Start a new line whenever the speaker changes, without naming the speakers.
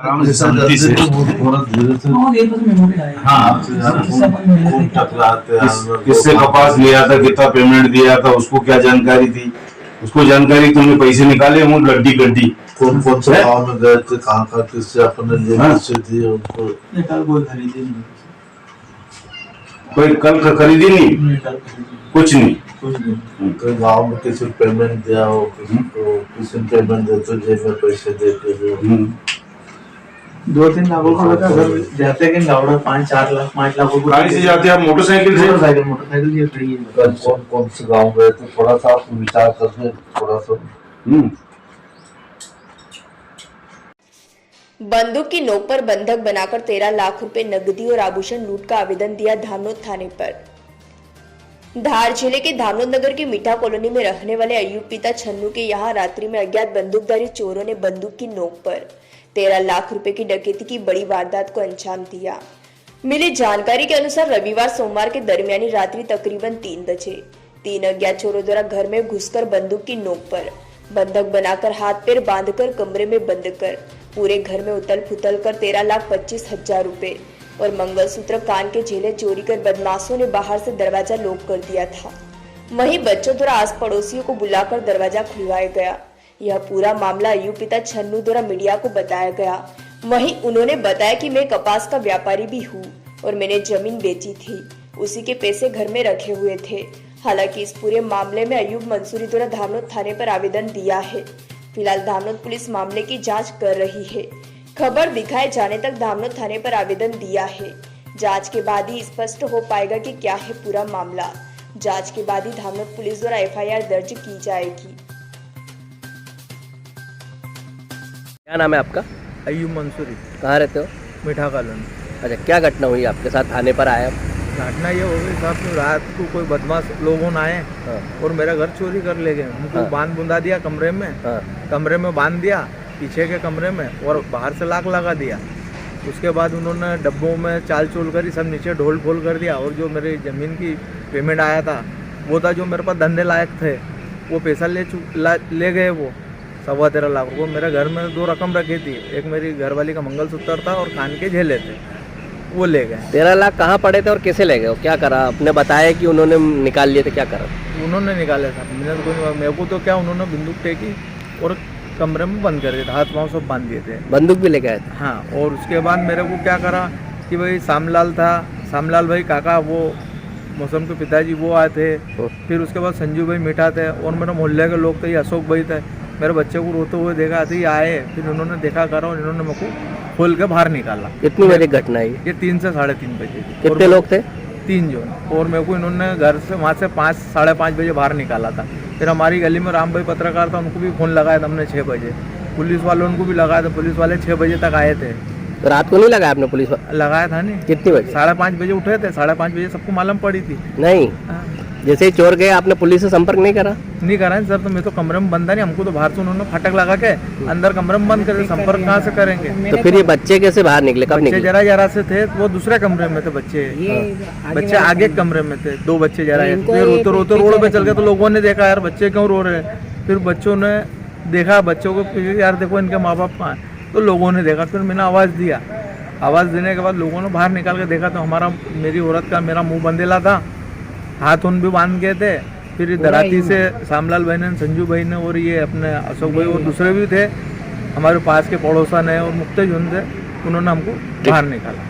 आराम से शांति से
थोड़ा धीरे से
हाँ
खूब टकराते हैं।
किससे कपास लिया था, कितना पेमेंट दिया था, उसको क्या जानकारी थी, उसको जानकारी तुमने पैसे निकाले वो गड्डी गड्डी
कौन कौन से गाँव में गए थे, कहाँ कहाँ किससे अपने लिए किससे दिए उनको।
कोई कल का खरीदी नहीं, कुछ नहीं।
कोई गाँव में किसी पेमेंट दिया हो, किसी को किसी ने पेमेंट दे तो जेब में पैसे दे के जो
2-3 लाख का अगर जाते कि लावड़ा 5-4 लाख 5 लाख
गाड़ी से जाते आप मोटरसाइकिल से?
मोटरसाइकिल ये खड़ी है।
कौन कौन से गाँव गए थे, थोड़ा सा आप विचार करके थोड़ा सा।
बंदूक की नोक पर बंधक बनाकर 13 लाख रुपए नकदी और आभूषण लूट का आवेदन दिया धामनोद थाने पर। धार जिले के धामनोद नगर की मीठा कॉलोनी में रहने वाले अयूब पिता छन्नू के यहाँ रात्रि में अज्ञात बंदूकधारी चोरों ने बंदूक की नोक पर 13 लाख रुपए की डकैती की बड़ी वारदात को अंजाम दिया। मिली जानकारी के अनुसार रविवार सोमवार के दरमियानी रात्रि तकरीबन 3 बजे 3 अज्ञात चोरों द्वारा घर में घुसकर बंदूक की नोक पर बंधक बनाकर हाथ पैर बांधकर कमरे में बंद कर पूरे घर में उथल पुथल कर 13,25,000 रुपए और मंगलसूत्र कान के झेले चोरी कर बदमाशों ने बाहर से दरवाजा लॉक कर दिया था। वहीं बच्चों द्वारा आस पड़ोसियों को बुलाकर दरवाजा खुलवाया गया। यह पूरा मामला अयूब पिता छन्नू द्वारा मीडिया को बताया गया। वहीं उन्होंने बताया कि मैं कपास का व्यापारी भी हूँ और मैंने जमीन बेची थी, उसी के पैसे घर में रखे हुए थे। हालांकि इस पूरे मामले में अयूब मंसूरी द्वारा धामनोद थाने पर आवेदन दिया है। फिलहाल धामनोद पुलिस मामले की जांच कर रही है। खबर दिखाए जाने तक धामनोद थाने पर आवेदन दिया है। जांच के बाद ही स्पष्ट हो पाएगा कि क्या है पूरा मामला। जांच के बाद ही धामनोद पुलिस द्वारा एफआईआर दर्ज की जाएगी।
क्या नाम है आपका?
अयूब मंसूरी।
कहाँ रहते हो?
मीठा कॉलोनी।
अच्छा, क्या घटना हुई आपके साथ? थाने पर आए आप?
घटना ये हो गई साहब, रात को कोई बदमाश लोगों ने आए और मेरा घर चोरी कर ले गए। उनको बांध बुंदा दिया कमरे में, कमरे में बांध दिया पीछे के कमरे में और बाहर से लाक लगा दिया। उसके बाद उन्होंने डब्बों में चाल चोल करी, सब नीचे ढोल फोल कर दिया और जो मेरी ज़मीन की पेमेंट आया था वो था, जो मेरे पास धंधे लायक थे वो पैसा ले गए। वो 13.25 लाख रुपये। मेरे घर में 2 रकम रखी थी, एक मेरी घरवाली का मंगलसूत्र था और कान के झेले थे, वो ले गए।
13 लाख कहाँ पड़े थे और कैसे ले गए? क्या करा? आपने बताया कि उन्होंने निकाल लिए थे, क्या करा?
उन्होंने निकाले था, मेरे को तो क्या, उन्होंने बंदूक टेकी और कमरे में बंद कर दिया था, हाथ पाँव सब बांध दिए थे।
बंदूक भी लेके आए थे?
हाँ। और उसके बाद मेरे को क्या करा कि भाई सामलाल था, सामलाल भाई काका, वो मौसम के पिताजी वो आए थे। फिर उसके बाद संजू भाई मीठा थे और मेरे मोहल्ले के लोग थे, ये अशोक भाई थे। मेरे बच्चे को रोते हुए देखा थे, ये आए, फिर उन्होंने देखा करा और इन्होंने मेरे को खोल के बाहर निकाला।
कितनी बजे घटना है
ये? 3 से 3:30 बजे।
कितने लोग थे?
3 जन। और मेरे को इन्होंने घर से वहाँ से 5 साढ़े 5 बजे बाहर निकाला था। फिर हमारी गली में राम भाई पत्रकार था, उनको भी फ़ोन लगाया था हमने 6 बजे। पुलिस वालों उनको भी लगाया था, पुलिस वाले 6 बजे तक आए थे।
तो रात को नहीं लगाया आपने? पुलिस
लगाया था नहीं।
कितनी बजे?
5:30 बजे उठे थे, 5:30 बजे सबको मालूम पड़ी थी।
नहीं, जैसे ही चोर गए आपने पुलिस से संपर्क नहीं करा?
नहीं करा सर, तो मैं तो कमरे में बंदा नहीं, हमको तो बाहर से उन्होंने फाटक लगा के अंदर कमरे में बंद कर दिया। संपर्क कहाँ से करेंगे?
तो फिर ये बच्चे कैसे बाहर निकले? कब निकले?
जरा से थे, वो दूसरे कमरे में थे बच्चे। बच्चे आगे कमरे में थे, 2 बच्चे जरा रोते रोते रोड पे चल गए। तो लोगों ने देखा यार बच्चे क्यों रो रहे हैं। फिर बच्चों ने देखा, बच्चों को यार देखो इनके माँ बाप कहाँ हैं। तो लोगों ने देखा, फिर मैंने आवाज़ दिया। आवाज़ देने के बाद लोगों ने बाहर निकाल के देखा तो मेरी औरत का मेरा मुंह बंदेला था, हाथ उन भी बांध गए थे। फिर दराती से सामलाल भाई ने, संजू भाई ने और ये अपने अशोक भाई और दूसरे भी थे हमारे पास के पड़ोसन है और मुक्तेजुन थे, उन्होंने हमको बाहर निकाला।